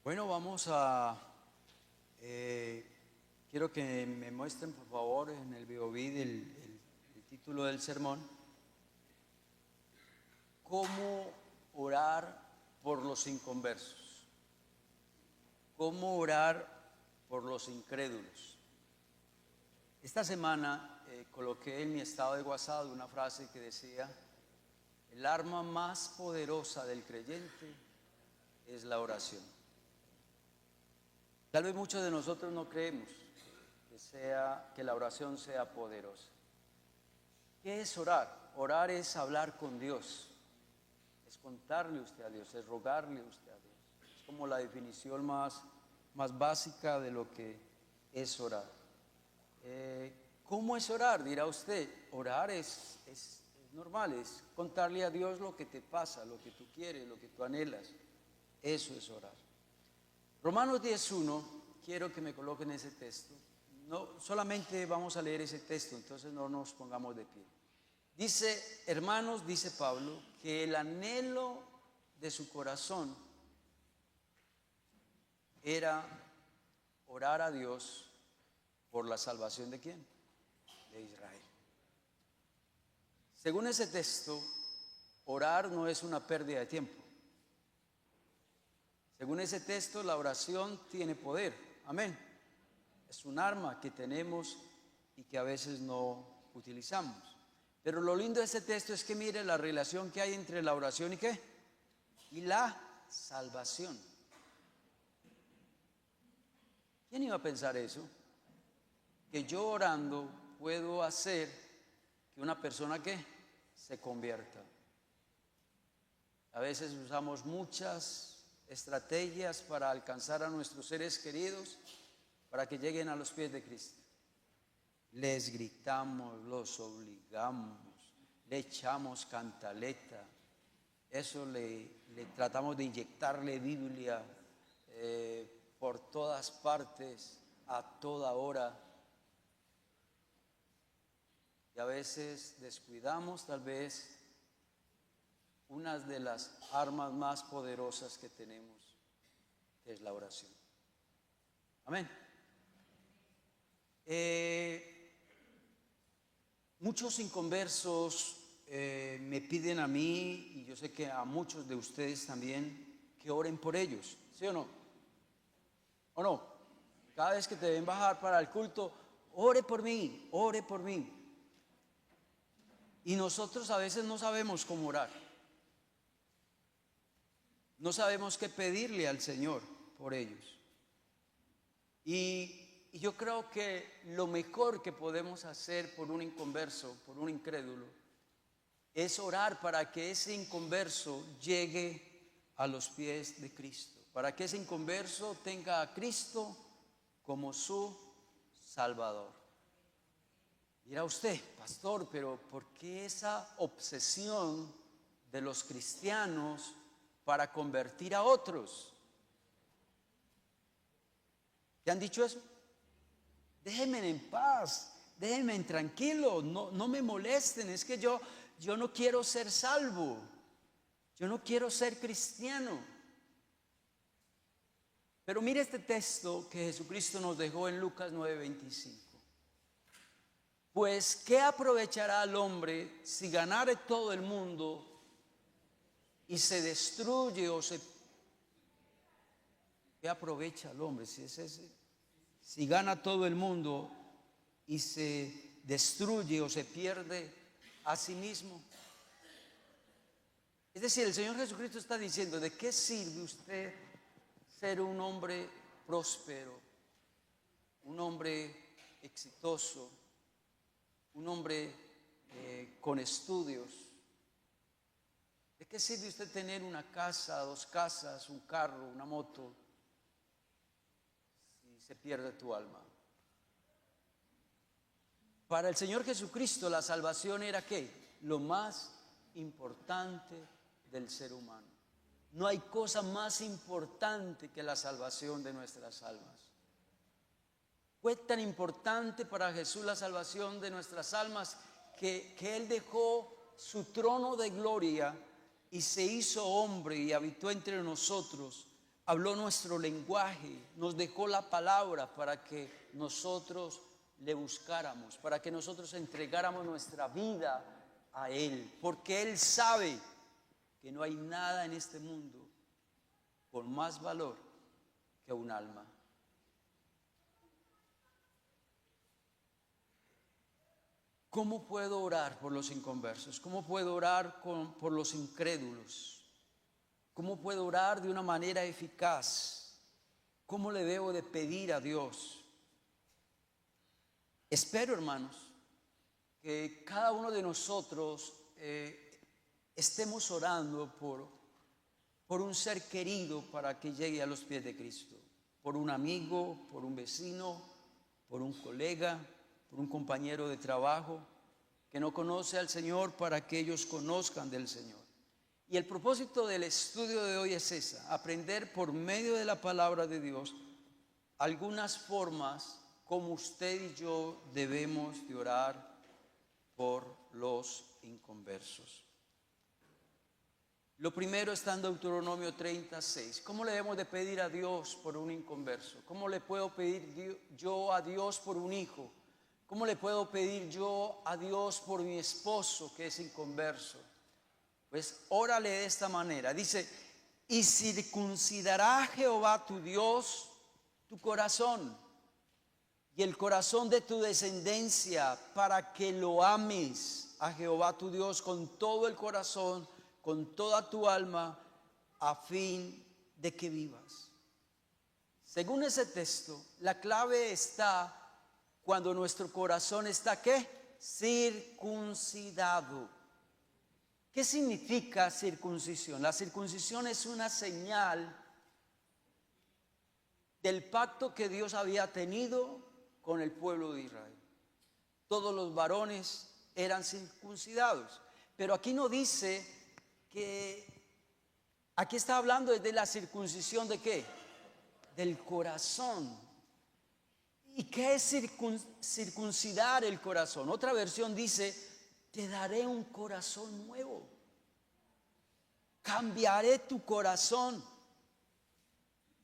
Bueno, quiero que me muestren por favor en el BOV el título del sermón: ¿Cómo orar por los inconversos? ¿Cómo orar por los incrédulos? Esta semana coloqué en mi estado de WhatsApp una frase que decía: el arma más poderosa del creyente es la oración. Tal vez muchos de nosotros no creemos que la oración sea poderosa. ¿Qué es orar? Orar es hablar con Dios, es contarle usted a Dios, es rogarle usted a Dios. Es como la definición más básica de lo que es orar. ¿Cómo es orar? Dirá usted. Orar es normal, es contarle a Dios lo que te pasa, lo que tú quieres, lo que tú anhelas. Eso es orar. Romanos 10:1, quiero que me coloquen ese texto. No, solamente vamos a leer ese texto, entonces no nos pongamos de pie. Dice: hermanos, dice Pablo, que el anhelo de su corazón era orar a Dios por la salvación ¿de quién? De Israel. Según ese texto, orar no es una pérdida de tiempo. Según ese texto, la oración tiene poder. Amén. Es un arma que tenemos y que a veces no utilizamos. Pero lo lindo de ese texto es que mire la relación que hay entre la oración y ¿qué? Y la salvación. ¿Quién iba a pensar eso? Que yo orando puedo hacer que una persona ¿qué? Se convierta. A veces usamos muchas estrategias para alcanzar a nuestros seres queridos para que lleguen a los pies de Cristo. Les gritamos, los obligamos, le echamos cantaleta, eso le tratamos de inyectarle Biblia por todas partes, a toda hora. Y a veces descuidamos tal vez una de las armas más poderosas que tenemos, que es la oración. Amén. Muchos inconversos me piden a mí, y yo sé que a muchos de ustedes también, que oren por ellos, ¿sí o no? ¿O no? Cada vez que te ven bajar para el culto, ore por mí, ore por mí. Y nosotros a veces no sabemos cómo orar. No sabemos qué pedirle al Señor por ellos. Y yo creo que lo mejor que podemos hacer por un inconverso, por un incrédulo, es orar para que ese inconverso llegue a los pies de Cristo, para que ese inconverso tenga a Cristo como su Salvador. Dirá usted: pastor, pero ¿por qué esa obsesión de los cristianos para convertir a otros? ¿Te han dicho eso? Déjenme en paz, déjenme tranquilo, no me molesten, es que yo no quiero ser salvo, yo no quiero ser cristiano. Pero mire este texto que Jesucristo nos dejó en Lucas 9:25. Pues ¿qué aprovechará al hombre si ganare todo el mundo y se destruye ¿Qué aprovecha al hombre si gana todo el mundo y se destruye o se pierde a sí mismo? Es decir, el Señor Jesucristo está diciendo: ¿de qué sirve usted ser un hombre próspero, un hombre exitoso, un hombre con estudios? ¿De qué sirve usted tener una casa, 2 casas, un carro, una moto, si se pierde tu alma? Para el Señor Jesucristo la salvación era ¿qué? Lo más importante del ser humano. No hay cosa más importante que la salvación de nuestras almas. Fue tan importante para Jesús la salvación de nuestras almas que Él dejó su trono de gloria y se hizo hombre y habitó entre nosotros habló nuestro lenguaje, nos dejó la palabra para que nosotros le buscáramos, para que nosotros entregáramos nuestra vida a Él, porque Él sabe que no hay nada en este mundo con más valor que un alma. ¿Cómo puedo orar por los inconversos? ¿Cómo puedo orar por los incrédulos? ¿Cómo puedo orar de una manera eficaz? ¿Cómo le debo de pedir a Dios? Espero, hermanos, que cada uno de nosotros estemos orando por un ser querido para que llegue a los pies de Cristo, por un amigo, por un vecino, por un colega, por un compañero de trabajo que no conoce al Señor, para que ellos conozcan del Señor. Y el propósito del estudio de hoy es esa: aprender por medio de la palabra de Dios algunas formas como usted y yo debemos de orar por los inconversos. Lo primero está en Deuteronomio 36. ¿Cómo le debemos de pedir a Dios por un inconverso? ¿Cómo le puedo pedir yo a Dios por un hijo? ¿Cómo le puedo pedir yo a Dios por mi esposo que es inconverso? Pues órale de esta manera. Dice: y circuncidará Jehová tu Dios tu corazón y el corazón de tu descendencia, para que lo ames a Jehová tu Dios con todo el corazón, con toda tu alma, a fin de que vivas. Según ese texto, la clave está cuando nuestro corazón está, ¿qué? Circuncidado. ¿Qué significa circuncisión? La circuncisión es una señal del pacto que Dios había tenido con el pueblo de Israel. Todos los varones eran circuncidados, pero aquí no dice que, aquí está hablando de la circuncisión de ¿qué? Del corazón. ¿Y qué es circuncidar el corazón? Otra versión dice: te daré un corazón nuevo, cambiaré tu corazón.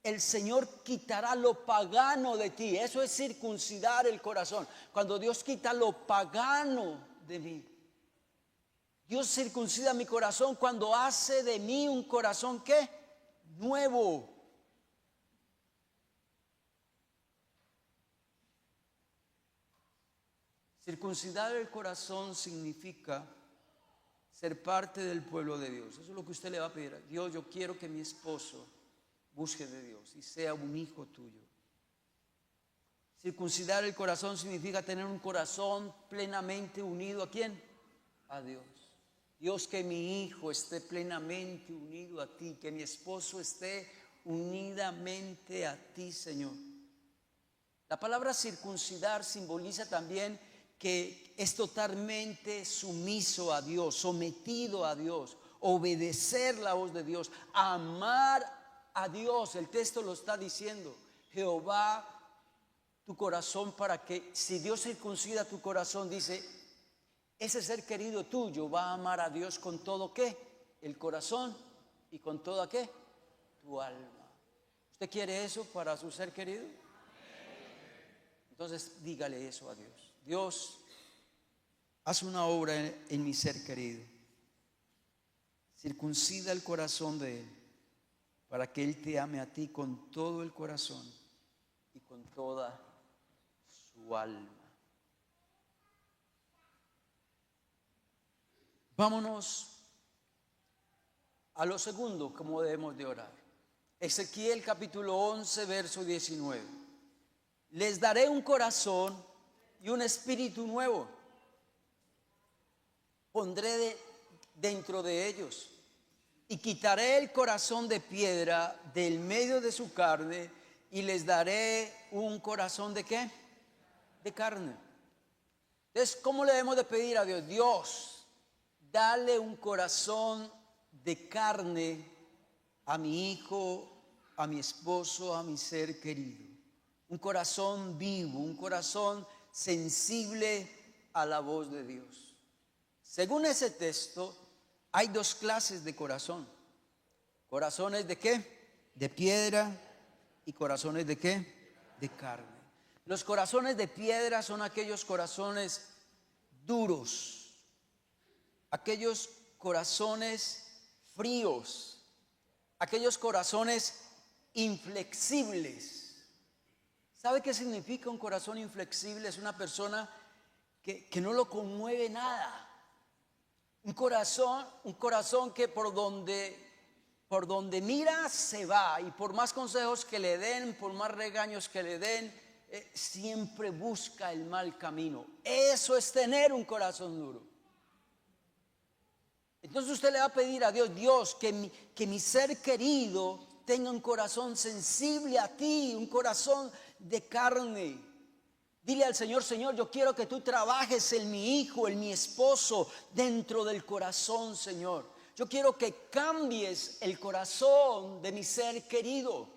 El Señor quitará lo pagano de ti. Eso es circuncidar el corazón. Cuando Dios quita lo pagano de mí. Dios circuncida mi corazón cuando hace de mí un corazón, ¿qué? Nuevo. Circuncidar el corazón significa ser parte del pueblo de Dios. Eso es lo que usted le va a pedir a Dios. Yo quiero que mi esposo busque de Dios y sea un hijo tuyo. Circuncidar el corazón significa tener un corazón plenamente unido ¿a quién? A Dios. Dios, que mi hijo esté plenamente unido a ti, que mi esposo esté unidamente a ti, Señor. La palabra circuncidar simboliza también que es totalmente sumiso a Dios, sometido a Dios, obedecer la voz de Dios, amar a Dios. El texto lo está diciendo: Jehová tu corazón, para que si Dios circuncida tu corazón, dice, ese ser querido tuyo va a amar a Dios con todo ¿qué? El corazón y con toda ¿qué? Tu alma. ¿Usted quiere eso para su ser querido? Entonces dígale eso a Dios. Dios, haz una obra en mi ser querido. Circuncida el corazón de él, para que él te ame a ti con todo el corazón y con toda su alma. Vámonos a lo segundo, cómo debemos de orar. Ezequiel capítulo 11, verso 19. Les daré un corazón y un espíritu nuevo. Pondré dentro de ellos y quitaré el corazón de piedra del medio de su carne y les daré un corazón ¿de qué? De carne. Entonces, ¿cómo le debemos de pedir a Dios? Dios, dale un corazón de carne a mi hijo, a mi esposo, a mi ser querido. Un corazón vivo, un corazón sensible a la voz de Dios. Según ese texto, hay dos clases de corazón. ¿Corazones de qué? de piedra y corazones de ¿qué? De carne. Los corazones de piedra son aquellos corazones duros, aquellos corazones fríos, aquellos corazones inflexibles. ¿Sabe qué significa un corazón inflexible? Es una persona que no lo conmueve nada. Un corazón que por donde mira se va, y por más consejos que le den, por más regaños que le den, siempre busca el mal camino. Eso es tener un corazón duro. Entonces usted le va a pedir a Dios, que mi ser querido tenga un corazón sensible a ti, un corazón de carne. Dile al Señor: Señor, yo quiero que tú trabajes en mi hijo, en mi esposo, dentro del corazón, Señor. Yo quiero que cambies el corazón de mi ser querido.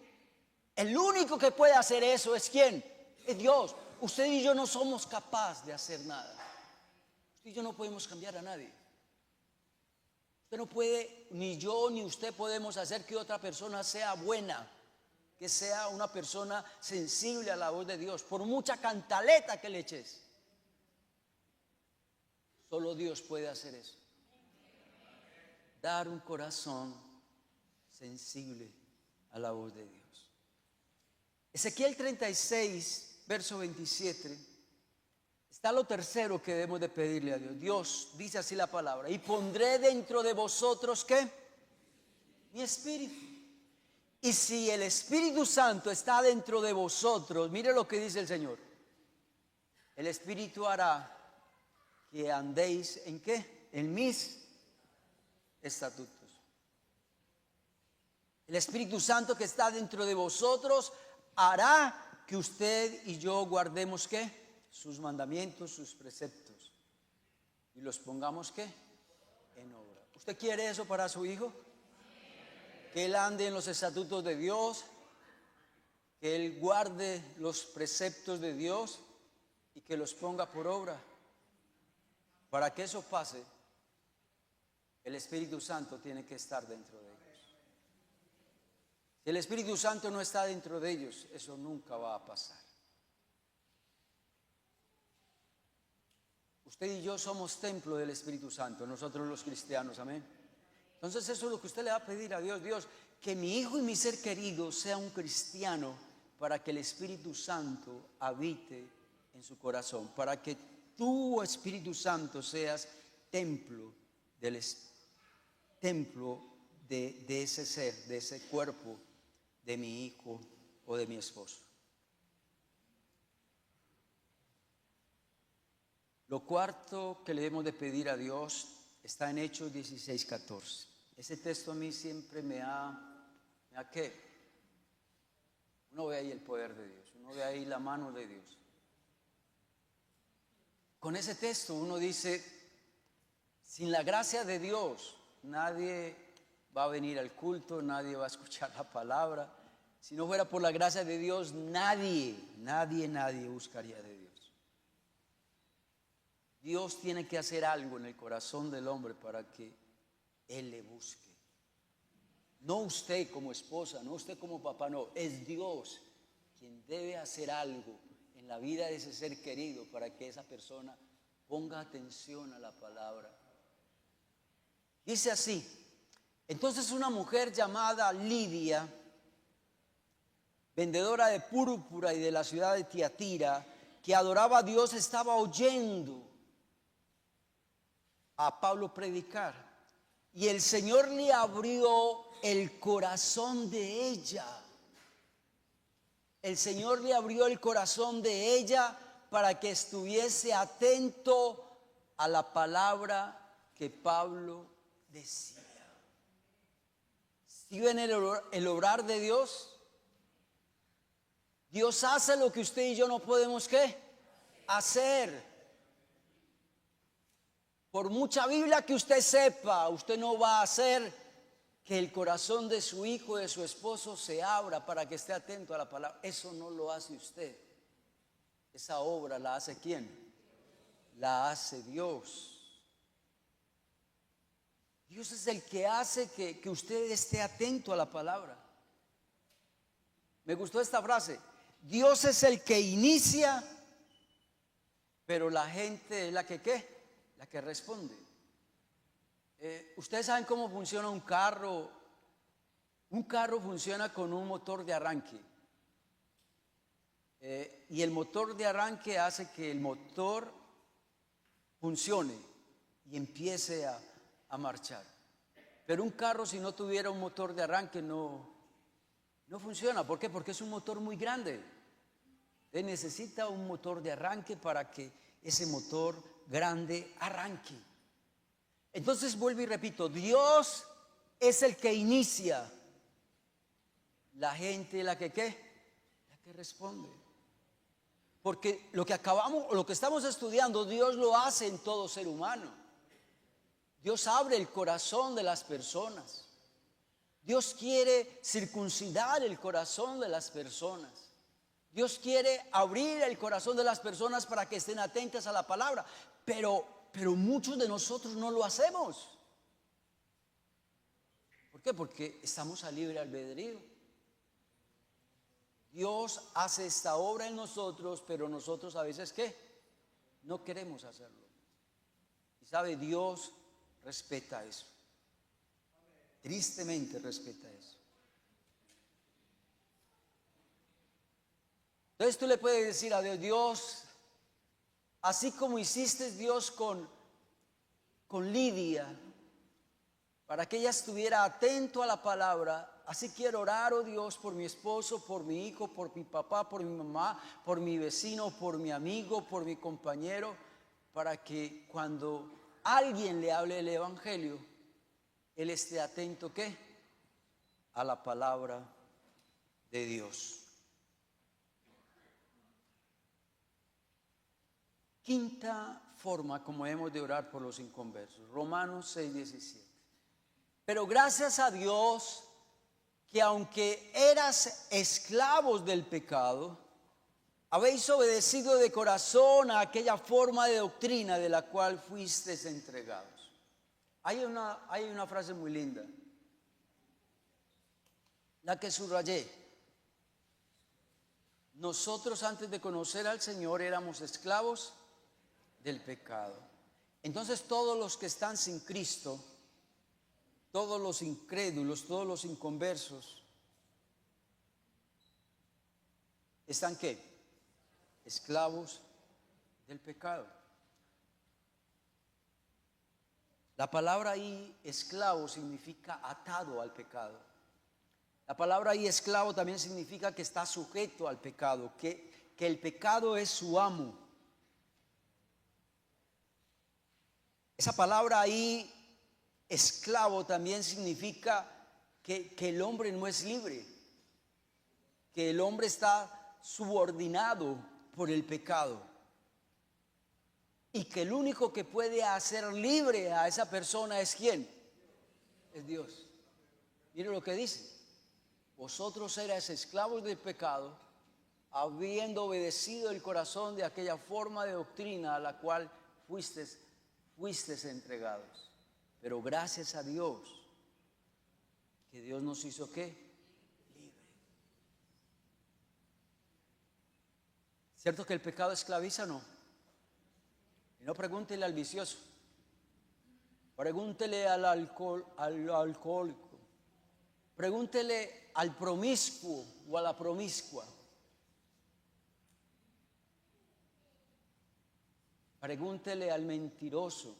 El único que puede hacer eso es ¿quién? Es Dios. Usted y yo no somos capaces de hacer nada. Usted y yo no podemos cambiar a nadie. Usted no puede, ni yo ni usted podemos hacer que otra persona sea buena, que sea una persona sensible a la voz de Dios, por mucha cantaleta que le eches. Solo Dios puede hacer eso. Dar un corazón sensible a la voz de Dios. Ezequiel 36, verso 27, está lo tercero que debemos de pedirle a Dios. Dios dice así la palabra: y pondré dentro de vosotros ¿qué? Mi espíritu. Y si el Espíritu Santo está dentro de vosotros, mire lo que dice el Señor: el Espíritu hará que andéis ¿en qué? En mis estatutos. El Espíritu Santo que está dentro de vosotros hará que usted y yo guardemos ¿qué? Sus mandamientos, sus preceptos, y los pongamos ¿qué? En obra. ¿Usted quiere eso para su hijo? Que él ande en los estatutos de Dios, que él guarde los preceptos de Dios y que los ponga por obra. Para que eso pase, el Espíritu Santo tiene que estar dentro de ellos. Si el Espíritu Santo no está dentro de ellos, eso nunca va a pasar. Usted y yo somos templo del Espíritu Santo, nosotros los cristianos, amén. Entonces eso es lo que usted le va a pedir a Dios: Dios, que mi hijo y mi ser querido sea un cristiano, para que el Espíritu Santo habite en su corazón, para que tú, Espíritu Santo, seas templo de ese ser, de ese cuerpo, de mi hijo o de mi esposo. Lo cuarto que le debemos de pedir a Dios está en Hechos 16:14. Ese texto a mí siempre me ha ¿qué? Uno ve ahí el poder de Dios, uno ve ahí la mano de Dios. Con ese texto uno dice: sin la gracia de Dios, nadie va a venir al culto, nadie va a escuchar la palabra. Si no fuera por la gracia de Dios, nadie buscaría de Dios. Dios tiene que hacer algo en el corazón del hombre para que Él le busque. No usted como esposa, no usted como papá, no. Es Dios quien debe hacer algo en la vida de ese ser querido para que esa persona ponga atención a la palabra. Dice así: entonces una mujer llamada Lidia, vendedora de púrpura y de la ciudad de Tiatira, que adoraba a Dios, estaba oyendo a Pablo predicar, y el Señor le abrió el corazón de ella. El Señor le abrió el corazón de ella para que estuviese atento a la palabra que Pablo decía. ¿Sí ven el obrar de Dios? Dios hace lo que usted y yo no podemos ¿qué? Hacer. Por mucha Biblia que usted sepa, usted no va a hacer que el corazón de su hijo y de su esposo se abra para que esté atento a la palabra. Eso no lo hace usted. Esa obra la hace ¿quién? La hace Dios. Dios es el que hace que usted esté atento a la palabra. Me gustó esta frase. Dios es el que inicia, pero la gente es la que ¿qué? La que responde. Ustedes saben cómo funciona un carro. Un carro funciona con un motor de arranque. Y el motor de arranque hace que el motor funcione y empiece a marchar. Pero un carro, si no tuviera un motor de arranque, no funciona. ¿Por qué? Porque es un motor muy grande. Necesita un motor de arranque para que ese motor grande arranque. Entonces vuelvo y repito, Dios es el que inicia. La gente la que ¿qué? La que responde. Porque lo que estamos estudiando, Dios lo hace en todo ser humano. Dios abre el corazón de las personas. Dios quiere circuncidar el corazón de las personas. Dios quiere abrir el corazón de las personas para que estén atentas a la palabra. Pero muchos de nosotros no lo hacemos. ¿Por qué? Porque estamos a libre albedrío. Dios hace esta obra en nosotros, pero nosotros a veces ¿qué? No queremos hacerlo. Y sabe, Dios respeta eso. Tristemente respeta eso. Entonces tú le puedes decir a Dios, Dios, así como hiciste Dios con Lidia, para que ella estuviera atento a la palabra, así quiero orar, oh Dios, por mi esposo, por mi hijo, por mi papá, por mi mamá, por mi vecino, por mi amigo, por mi compañero, para que cuando alguien le hable el evangelio, él esté atento, ¿qué? A la palabra de Dios. Quinta forma como hemos de orar por los inconversos. Romanos 6:17. Pero gracias a Dios que aunque eras esclavos del pecado, habéis obedecido de corazón a aquella forma de doctrina de la cual fuisteis entregados. Hay una frase muy linda, la que subrayé. Nosotros antes de conocer al Señor éramos esclavos del pecado. Entonces todos los que están sin Cristo, todos los incrédulos, todos los inconversos, ¿están qué? Esclavos del pecado. La palabra ahí, esclavo, significa atado al pecado. La palabra ahí, esclavo, también significa que está sujeto al pecado, que el pecado es su amo. Esa palabra ahí, esclavo, también significa que el hombre no es libre, que el hombre está subordinado por el pecado y que el único que puede hacer libre a esa persona es ¿quién? Es Dios. Mire lo que dice: vosotros erais esclavos del pecado, habiendo obedecido el corazón de aquella forma de doctrina a la cual fuisteis entregados. Pero gracias a Dios, que Dios nos hizo ¿qué? Libre. ¿Cierto que el pecado esclaviza o no? Y no pregúntele al vicioso, pregúntele al alcohólico, pregúntele al promiscuo o a la promiscua, pregúntele al mentiroso,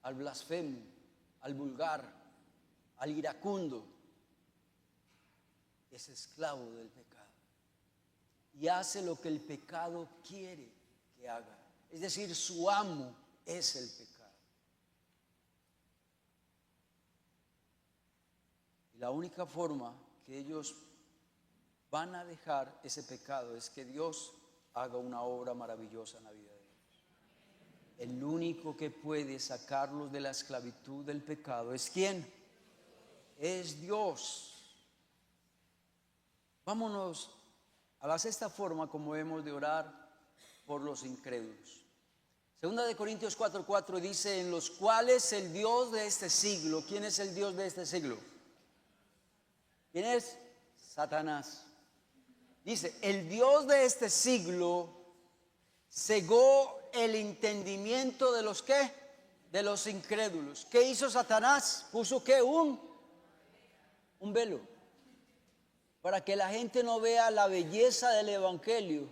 al blasfemo, al vulgar, al iracundo. Es esclavo del pecado y hace lo que el pecado quiere que haga. Es decir, su amo es el pecado. Y la única forma que ellos van a dejar ese pecado es que Dios haga una obra maravillosa en la vida de ellos. El único que puede sacarlos de la esclavitud del pecado es ¿quién? Es Dios. Vámonos a la sexta forma como hemos de orar por los incrédulos. Segunda de Corintios 4:4 dice: en los cuales el Dios de este siglo. ¿Quién es el Dios de este siglo? ¿Quién es? Satanás. Dice, el Dios de este siglo cegó el entendimiento de los ¿qué? De los incrédulos. ¿Qué hizo Satanás? Puso ¿qué? Un velo. Para que la gente no vea la belleza del evangelio.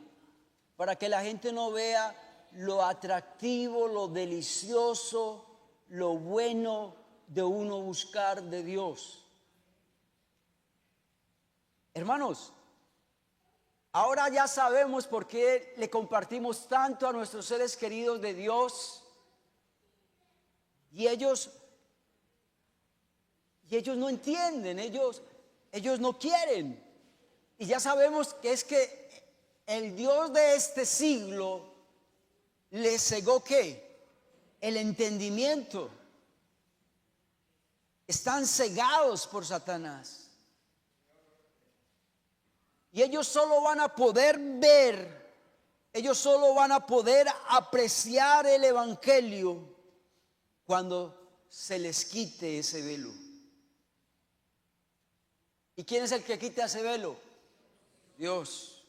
Para que la gente no vea lo atractivo, lo delicioso, lo bueno de uno buscar de Dios. Hermanos, ahora ya sabemos por qué le compartimos tanto a nuestros seres queridos de Dios y ellos no entienden, ellos no quieren. Y ya sabemos que es que el Dios de este siglo le cegó ¿qué? El entendimiento. Están cegados por Satanás. Y ellos solo van a poder ver, ellos solo van a poder apreciar el evangelio cuando se les quite ese velo. ¿Y quién es el que quita ese velo? Dios.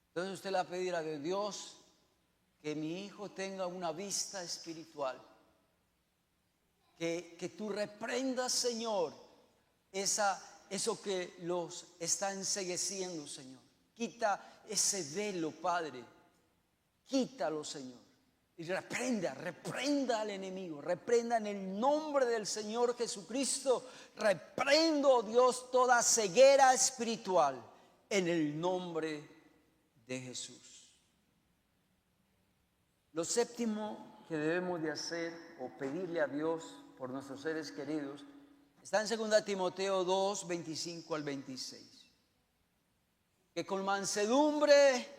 Entonces usted le va a pedir a Dios que mi hijo tenga una vista espiritual. Que tú reprendas, Señor, eso que los está encegueciendo, Señor. Quita ese velo, Padre. Quítalo, Señor. Y reprenda al enemigo. Reprenda en el nombre del Señor Jesucristo. Reprendo, Dios, toda ceguera espiritual en el nombre de Jesús. Lo séptimo que debemos de hacer o pedirle a Dios por nuestros seres queridos está en 2 Timoteo 2, 25 al 26. Que con mansedumbre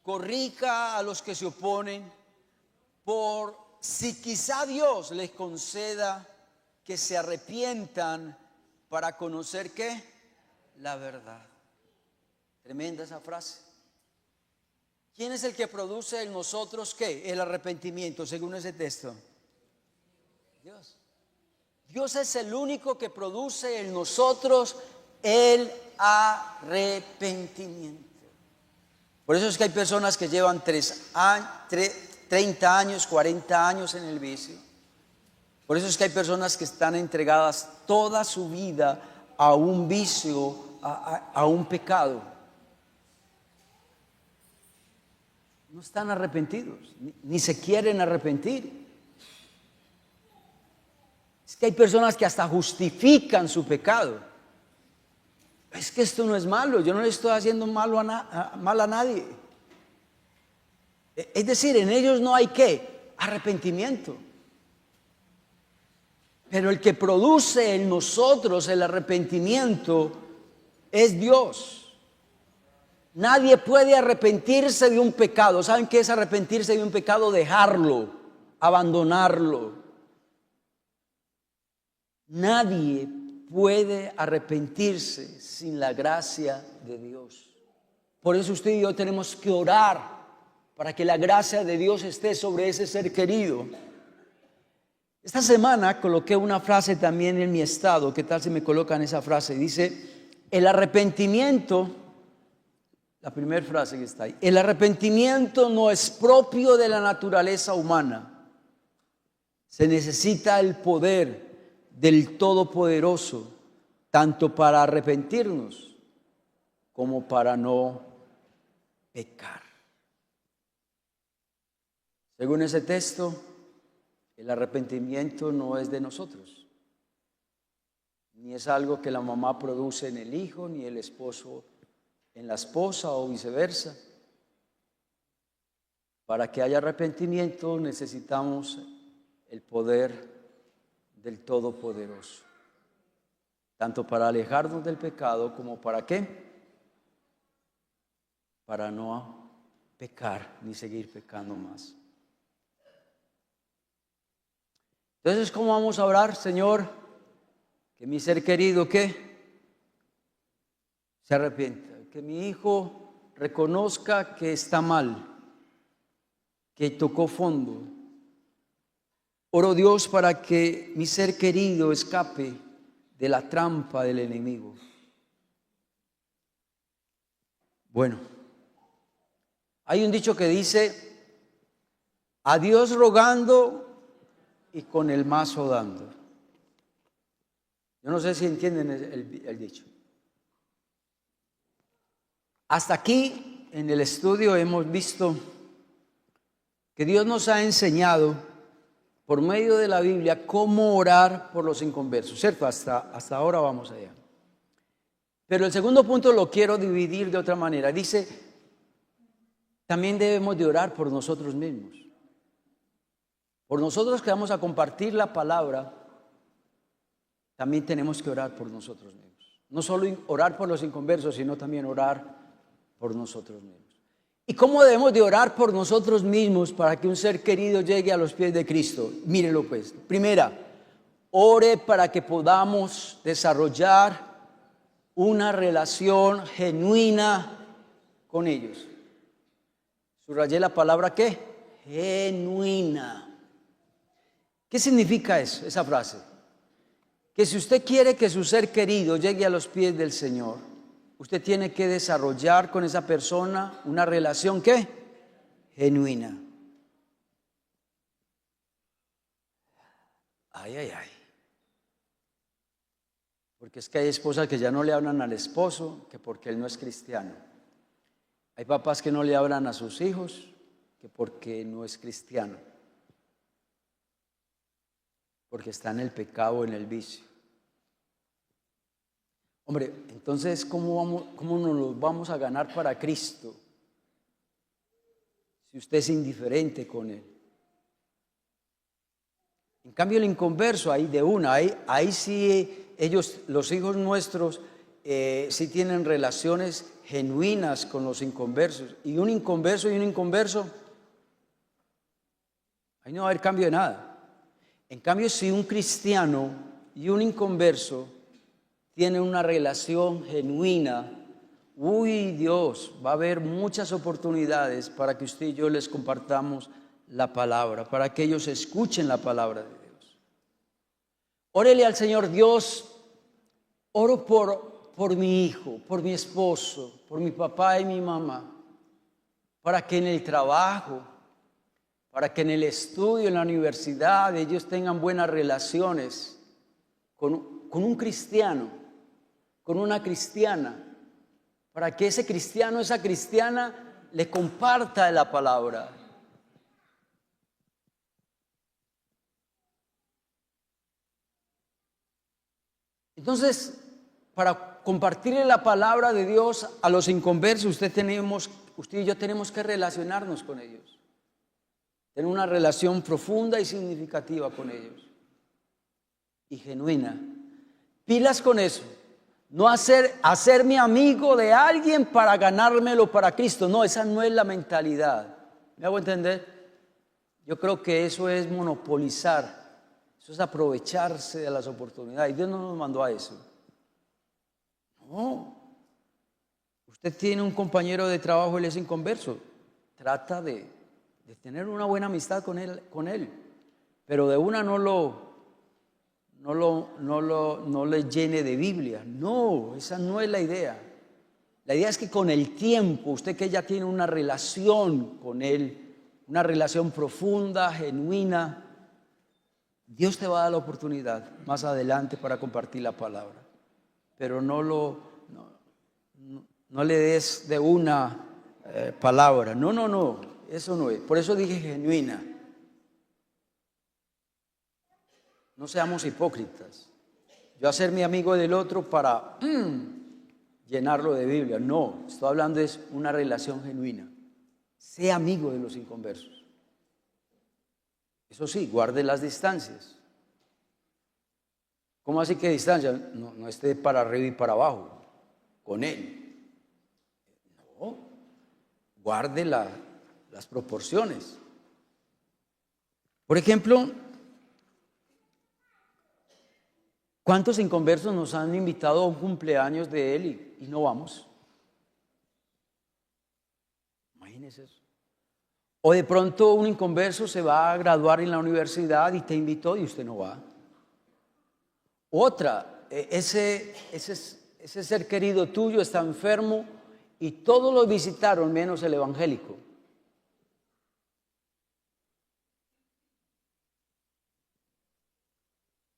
corrija a los que se oponen, por si quizá Dios les conceda que se arrepientan para conocer ¿qué? La verdad. Tremenda esa frase. ¿Quién es el que produce en nosotros qué? El arrepentimiento, según ese texto. Dios. Dios es el único que produce en nosotros el arrepentimiento. Por eso es que hay personas que llevan 30 años, 40 años en el vicio. Por eso es que hay personas que están entregadas toda su vida a un vicio, a un pecado. No están arrepentidos, ni se quieren arrepentir. Es que hay personas que hasta justifican su pecado. Es que esto no es malo, yo no le estoy haciendo mal a nadie. Es decir, en ellos no hay ¿qué? Arrepentimiento. Pero el que produce en nosotros el arrepentimiento es Dios. Nadie puede arrepentirse de un pecado. ¿Saben qué es arrepentirse de un pecado? Dejarlo, abandonarlo. Nadie puede arrepentirse sin la gracia de Dios. Por eso usted y yo tenemos que orar para que la gracia de Dios esté sobre ese ser querido. Esta semana coloqué una frase también en mi estado. ¿Qué tal si me colocan esa frase? Dice, el arrepentimiento, la primera frase que está ahí, el arrepentimiento no es propio de la naturaleza humana. Se necesita el poder del Todopoderoso, tanto para arrepentirnos como para no pecar. Según ese texto, el arrepentimiento no es de nosotros, ni es algo que la mamá produce en el hijo, ni el esposo en la esposa o viceversa. Para que haya arrepentimiento necesitamos el poder del Todopoderoso, tanto para alejarnos del pecado como para ¿qué? Para no pecar ni seguir pecando más. Entonces, ¿cómo vamos a orar? Señor, que mi ser querido ¿qué? Se arrepienta, que mi hijo reconozca que está mal, que tocó fondo. Oro, Dios, para que mi ser querido escape de la trampa del enemigo. Bueno, hay un dicho que dice, a Dios rogando y con el mazo dando. Yo no sé si entienden el dicho. Hasta aquí en el estudio hemos visto que Dios nos ha enseñado por medio de la Biblia cómo orar por los inconversos, ¿cierto? Hasta ahora vamos allá. Pero el segundo punto lo quiero dividir de otra manera. Dice, también debemos de orar por nosotros mismos. Por nosotros que vamos a compartir la palabra, también tenemos que orar por nosotros mismos. No solo orar por los inconversos, sino también orar por nosotros mismos. ¿Y cómo debemos de orar por nosotros mismos para que un ser querido llegue a los pies de Cristo? Mírenlo pues. Primera, ore para que podamos desarrollar una relación genuina con ellos. Subrayé la palabra ¿qué? Genuina. ¿Qué significa eso, esa frase? Que si usted quiere que su ser querido llegue a los pies del Señor, usted tiene que desarrollar con esa persona una relación ¿qué? Genuina. Ay, ay, ay. Porque es que hay esposas que ya no le hablan al esposo, que porque él no es cristiano. Hay papás que no le hablan a sus hijos, que porque no es cristiano. Porque está en el pecado, en el vicio. Hombre, entonces, ¿cómo nos los vamos a ganar para Cristo si usted es indiferente con Él? En cambio, el inconverso, ahí de una, ahí sí ellos, los hijos nuestros, sí tienen relaciones genuinas con los inconversos. Y un inconverso, ahí no va a haber cambio de nada. En cambio, si un cristiano y un inconverso tienen una relación genuina, uy Dios, va a haber muchas oportunidades para que usted y yo les compartamos la palabra, para que ellos escuchen la palabra de Dios. Órele al Señor. Dios, oro por mi hijo, por mi esposo, por mi papá y mi mamá, para que en el trabajo, para que en el estudio, en la universidad, ellos tengan buenas relaciones con un cristiano, con una cristiana, para que ese cristiano, esa cristiana le comparta la palabra. Entonces, para compartirle la palabra de Dios a los inconversos, usted y yo tenemos que relacionarnos con ellos. Tener una relación profunda y significativa con ellos. Y genuina. Pilas con eso. No hacerme amigo de alguien para ganármelo para Cristo. No, esa no es la mentalidad. ¿Me hago entender? Yo creo que eso es monopolizar. Eso es aprovecharse de las oportunidades. Dios no nos mandó a eso. No. Usted tiene un compañero de trabajo, él es inconverso. Trata de tener una buena amistad con él. Pero de una no le llene de Biblia. No, esa no es la idea. La idea es que con el tiempo, usted que ya tiene una relación con Él, una relación profunda, genuina, Dios te va a dar la oportunidad más adelante para compartir la palabra. Pero no le des de una palabra. No, eso no es. Por eso dije genuina. No seamos hipócritas. Yo hacerme amigo del otro para llenarlo de Biblia. No, estoy hablando de una relación genuina. Sea amigo de los inconversos. Eso sí, guarde las distancias. ¿Cómo así que distancia? No esté para arriba y para abajo con él. No, guarde las proporciones. Por ejemplo, ¿cuántos inconversos nos han invitado a un cumpleaños de él y no vamos? Imagínese eso. O de pronto un inconverso se va a graduar en la universidad y te invitó y usted no va. Otra, ese ser querido tuyo está enfermo y todos los visitaron menos el evangélico.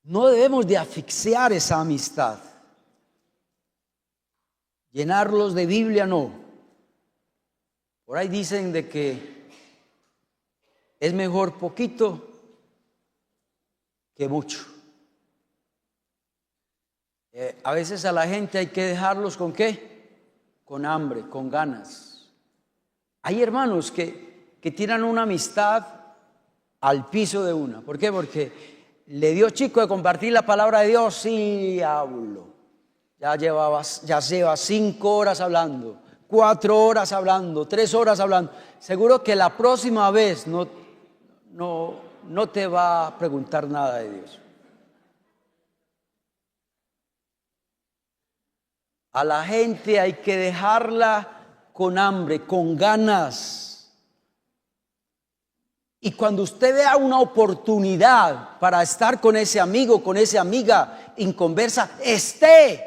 No debemos de asfixiar esa amistad. Llenarlos de Biblia no. Por ahí dicen de que es mejor poquito que mucho. A veces a la gente hay que dejarlos ¿con qué? Con hambre, con ganas. Hay hermanos que tiran una amistad al piso de una. ¿Por qué? Porque le dio chico de compartir la palabra de Dios. Sí, hablo. Ya lleva 5 horas hablando, 4 horas hablando, 3 horas hablando. Seguro que la próxima vez no te va a preguntar nada de Dios. A la gente hay que dejarla con hambre, con ganas. Y cuando usted vea una oportunidad para estar con ese amigo, con esa amiga inconversa, esté.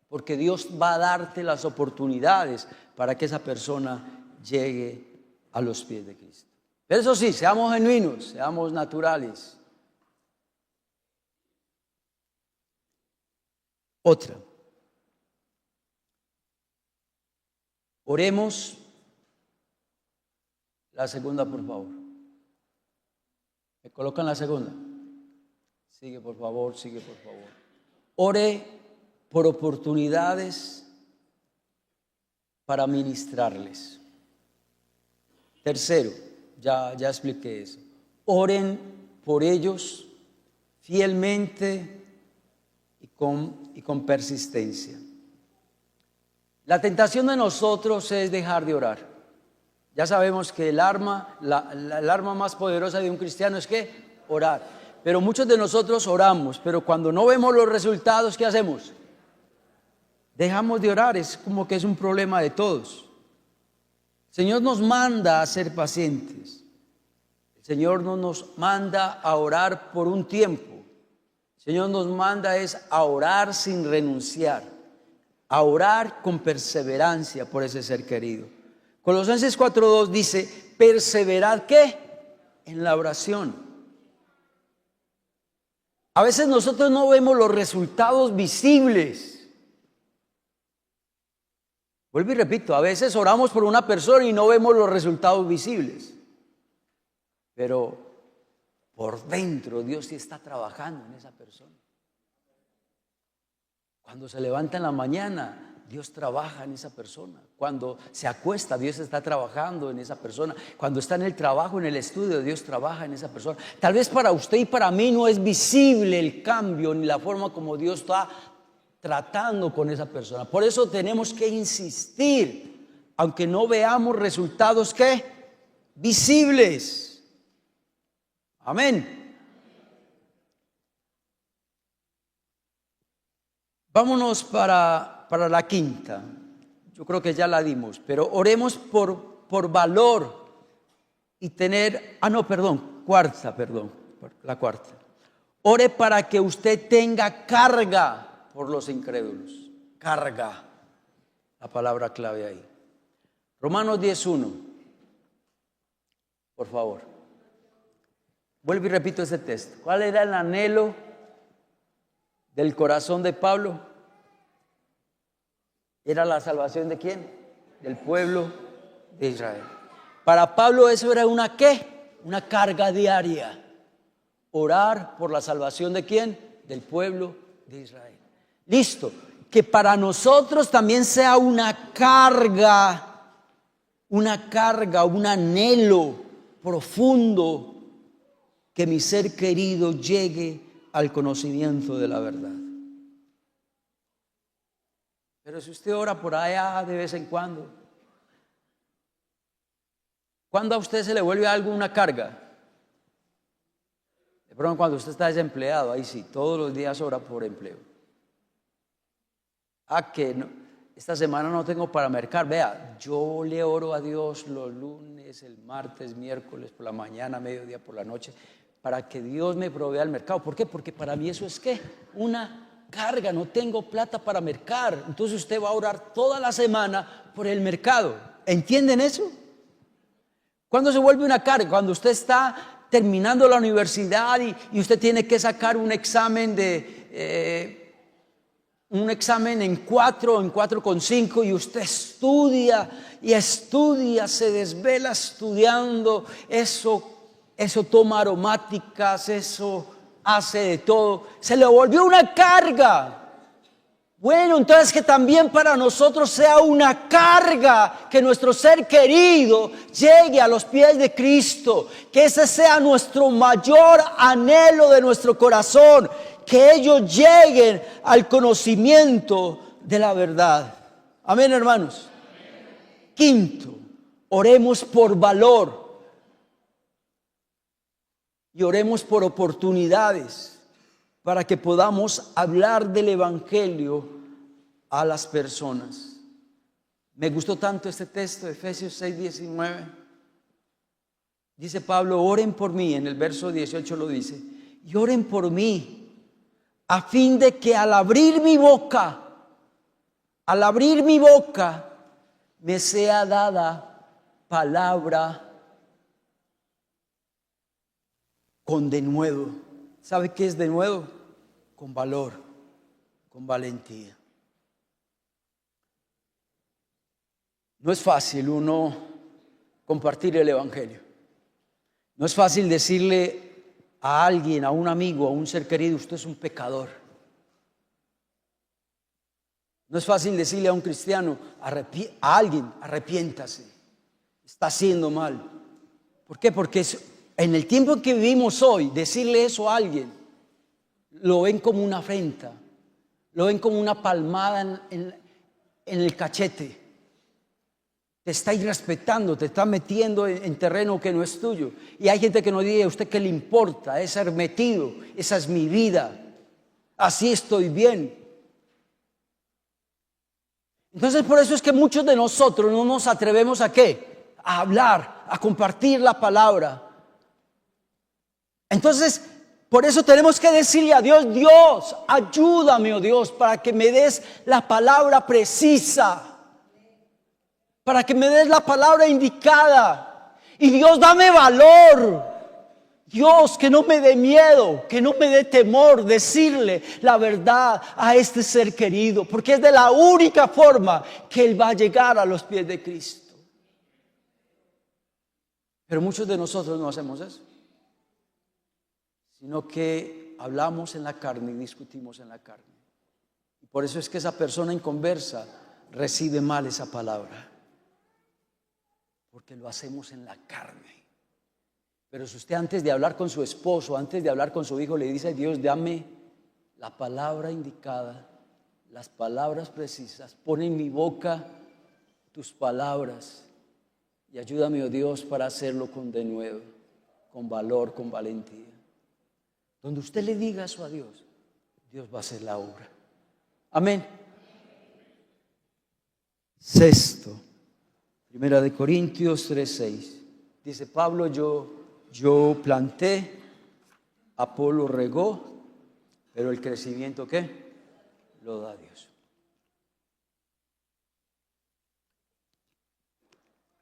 Porque Dios va a darte las oportunidades para que esa persona llegue a los pies de Cristo. Pero eso sí, seamos genuinos, seamos naturales. Otra. Oremos. La segunda, por favor. ¿Me colocan la segunda? Sigue, por favor, sigue, por favor. Ore por oportunidades para ministrarles. Tercero, ya expliqué eso. Oren por ellos fielmente y con persistencia. La tentación de nosotros es dejar de orar. Ya sabemos que el arma más poderosa de un cristiano es ¿qué? Orar. Pero muchos de nosotros oramos, pero cuando no vemos los resultados, ¿qué hacemos? Dejamos de orar. Es como que es un problema de todos. El Señor nos manda a ser pacientes. El Señor no nos manda a orar por un tiempo. El Señor nos manda a orar sin renunciar, a orar con perseverancia por ese ser querido. Colosenses 4:2 dice, perseverad ¿qué? En la oración. A veces nosotros no vemos los resultados visibles. Vuelvo y repito, a veces oramos por una persona y no vemos los resultados visibles. Pero por dentro Dios sí está trabajando en esa persona. Cuando se levanta en la mañana, Dios trabaja en esa persona. Cuando se acuesta, Dios está trabajando en esa persona. Cuando está en el trabajo, en el estudio, Dios trabaja en esa persona. Tal vez para usted y para mí no es visible el cambio ni la forma como Dios está tratando con esa persona. Por eso tenemos que insistir, aunque no veamos resultados ¿qué? Visibles. Amén. Vámonos para la quinta. Yo creo que ya la dimos, pero oremos por valor y tener, la cuarta. Ore para que usted tenga carga por los incrédulos. Carga, la palabra clave ahí. Romanos 10:1, por favor. Vuelvo y repito ese texto. ¿Cuál era el anhelo del corazón de Pablo? ¿Era la salvación de quién? Del pueblo de Israel. Para Pablo eso era una ¿qué? Una carga diaria. Orar por la salvación de quién? Del pueblo de Israel. Listo. Que para nosotros también sea una carga, un anhelo profundo que mi ser querido llegue al conocimiento de la verdad. Pero si usted ora por allá de vez en cuando, ¿cuándo a usted se le vuelve algo una carga? De pronto cuando usted está desempleado, ahí sí, todos los días ora por empleo. Que no, esta semana no tengo para mercar. Vea, yo le oro a Dios los lunes, el martes, miércoles, por la mañana, mediodía, por la noche, para que Dios me provea el mercado. ¿Por qué? Porque para mí eso es ¿qué? Una carga, no tengo plata para mercar. Entonces usted va a orar toda la semana por el mercado. ¿Entienden eso? ¿Cuándo se vuelve una carga? Cuando usted está terminando la universidad y usted tiene que sacar un examen en 4 o en 4,5 y usted estudia y estudia, se desvela estudiando, eso toma aromáticas, eso hace de todo, se le volvió una carga. Bueno, entonces que también para nosotros sea una carga que nuestro ser querido llegue a los pies de Cristo, que ese sea nuestro mayor anhelo de nuestro corazón, que ellos lleguen al conocimiento de la verdad. Amén, hermanos. Quinto, oremos por valor y oremos por oportunidades para que podamos hablar del evangelio a las personas. Me gustó tanto este texto, Efesios 6:19. Dice Pablo, oren por mí, en el verso 18 lo dice, y oren por mí, a fin de que al abrir mi boca, me sea dada palabra con denuedo. ¿Sabe qué es denuedo? Con valor, con valentía. No es fácil uno compartir el evangelio. No es fácil decirle a alguien, a un amigo, a un ser querido, usted es un pecador. No es fácil decirle a un cristiano, a alguien, arrepiéntase, está haciendo mal. ¿Por qué? Porque en el tiempo en que vivimos hoy, decirle eso a alguien, lo ven como una afrenta, lo ven como una palmada en el cachete. Te está irrespetando, te está metiendo en terreno que no es tuyo. Y hay gente que nos dice, ¿a usted qué le importa? Es ser metido, esa es mi vida, así estoy bien. Entonces por eso es que muchos de nosotros no nos atrevemos ¿a qué? A hablar, a compartir la palabra. Entonces por eso tenemos que decirle a Dios, Dios, ayúdame, oh Dios, para que me des la palabra precisa, para que me des la palabra indicada. Y Dios, dame valor. Dios, que no me dé miedo, que no me dé temor decirle la verdad a este ser querido, porque es de la única forma que Él va a llegar a los pies de Cristo. Pero muchos de nosotros no hacemos eso, sino que hablamos en la carne y discutimos en la carne. Y por eso es que esa persona inconversa recibe mal esa palabra, porque lo hacemos en la carne. Pero si usted antes de hablar con su esposo, antes de hablar con su hijo, le dice a Dios, dame la palabra indicada, las palabras precisas, pon en mi boca tus palabras y ayúdame, oh Dios, para hacerlo con denuedo, con valor, con valentía. Donde usted le diga eso a Dios, Dios va a hacer la obra. Amén. Sexto, 1 Corintios 3:6. Dice Pablo, yo planté, Apolo regó, pero el crecimiento ¿qué? Lo da Dios.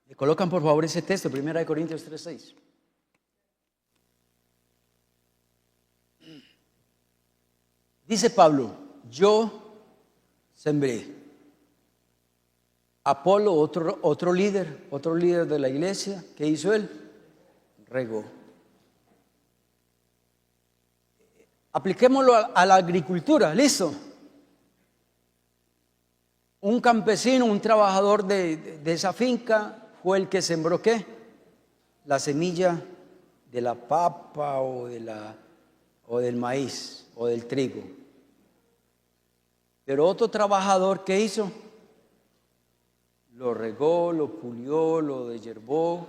Le colocan por favor ese texto, 1 Corintios 3:6. Dice Pablo, yo sembré. Apolo, otro líder de la iglesia, ¿qué hizo él? Regó. Apliquémoslo a la agricultura, ¿listo? Un campesino, un trabajador de esa finca fue el que sembró ¿qué? La semilla de la papa o del maíz o del trigo. Pero otro trabajador, ¿qué hizo? Lo regó, lo pulió, lo deshiervó,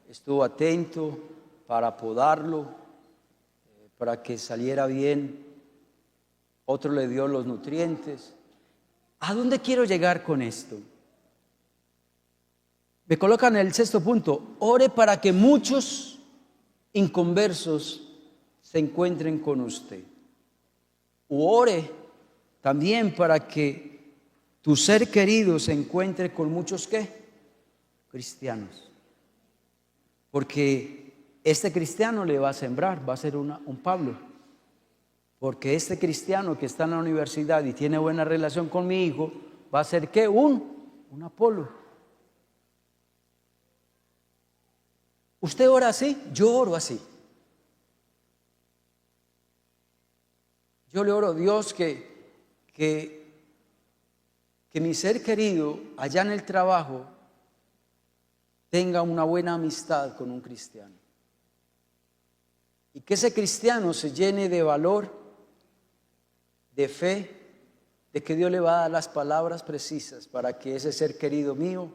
estuvo atento para podarlo, para que saliera bien. Otro le dio los nutrientes. ¿A dónde quiero llegar con esto? Me colocan en el sexto punto. Ore para que muchos inconversos se encuentren con usted. O ore también para que tu ser querido se encuentre con muchos ¿qué? Cristianos. Porque este cristiano le va a sembrar, va a ser un Pablo. Porque este cristiano que está en la universidad y tiene buena relación con mi hijo, va a ser ¿qué? Un Apolo. ¿Usted ora así? Yo oro así. Yo le oro a Dios que mi ser querido allá en el trabajo tenga una buena amistad con un cristiano. Y que ese cristiano se llene de valor, de fe, de que Dios le va a dar las palabras precisas para que ese ser querido mío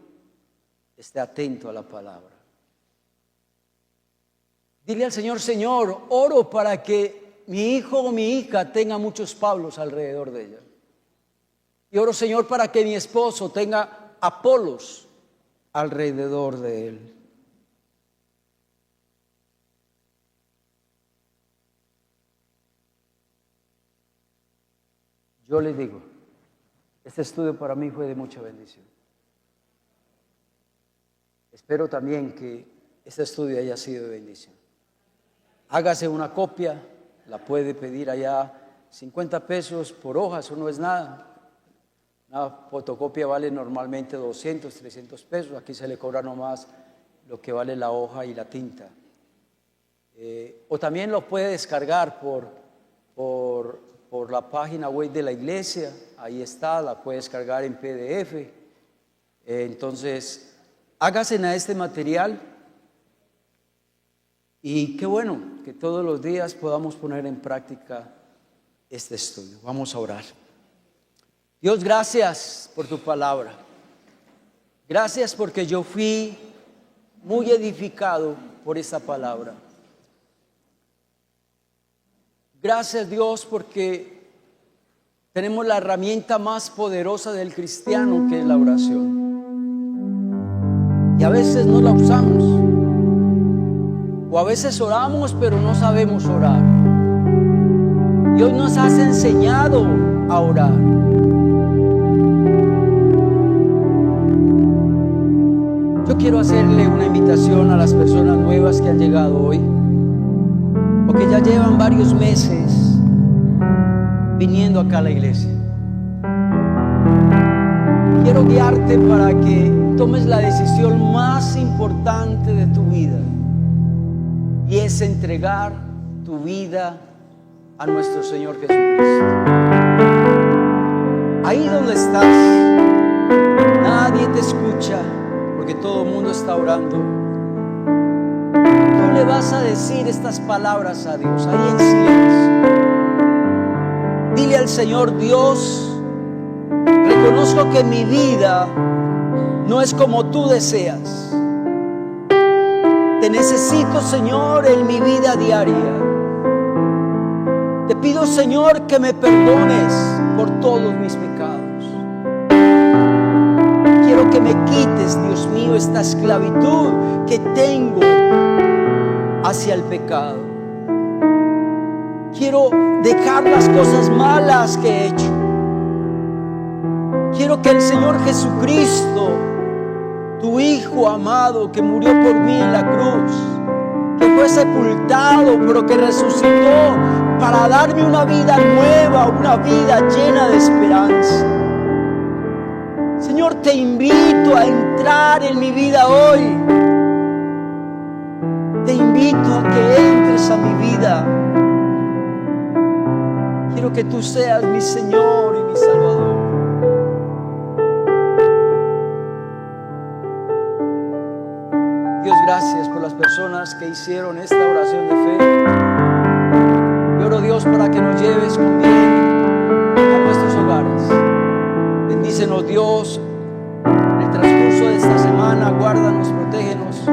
esté atento a la palabra. Dile al Señor, Señor, oro para que mi hijo o mi hija tenga muchos Pablos alrededor de ella. Y oro, Señor, para que mi esposo tenga Apolos alrededor de él. Yo les digo, este estudio para mí fue de mucha bendición. Espero también que este estudio haya sido de bendición. Hágase una copia, la puede pedir allá, 50 pesos por hoja, eso no es nada. Una fotocopia vale normalmente 200, 300 pesos, aquí se le cobra nomás lo que vale la hoja y la tinta. O también lo puede descargar por la página web de la iglesia, ahí está, la puede descargar en PDF. Entonces, hágase a este material y qué bueno que todos los días podamos poner en práctica este estudio. Vamos a orar. Dios, gracias por tu palabra. Gracias porque yo fui muy edificado por esta palabra. Gracias, Dios, porque tenemos la herramienta más poderosa del cristiano, que es la oración. Y a veces no la usamos. O a veces oramos, pero no sabemos orar. Y hoy nos has enseñado a orar. Yo quiero hacerle una invitación a las personas nuevas que han llegado hoy, o que ya llevan varios meses viniendo acá a la iglesia. Quiero guiarte para que tomes la decisión más importante de tu vida, y es entregar tu vida a nuestro Señor Jesucristo. Ahí donde estás, nadie te escucha porque todo el mundo está orando. Tú le vas a decir estas palabras a Dios, ahí en silencio. Dile al Señor: Dios, reconozco que mi vida no es como tú deseas. Te necesito, Señor, en mi vida diaria. Te pido, Señor, que me perdones por todos mis pecados. Quiero que me quites, Dios mío, esta esclavitud que tengo hacia el pecado. Quiero dejar las cosas malas que he hecho. Quiero que el Señor Jesucristo, tu Hijo amado, que murió por mí en la cruz, que fue sepultado pero que resucitó para darme una vida nueva, una vida llena de esperanza. Señor, te invito a entrar en mi vida hoy. Te invito a que entres a mi vida. Quiero que tú seas mi Señor y mi Salvador. Dios, gracias por las personas que hicieron esta oración de fe. Y oro, Dios, para que nos lleves con bien a nuestros hogares. Bendícenos, Dios, en el transcurso de esta semana. Guárdanos, protégenos.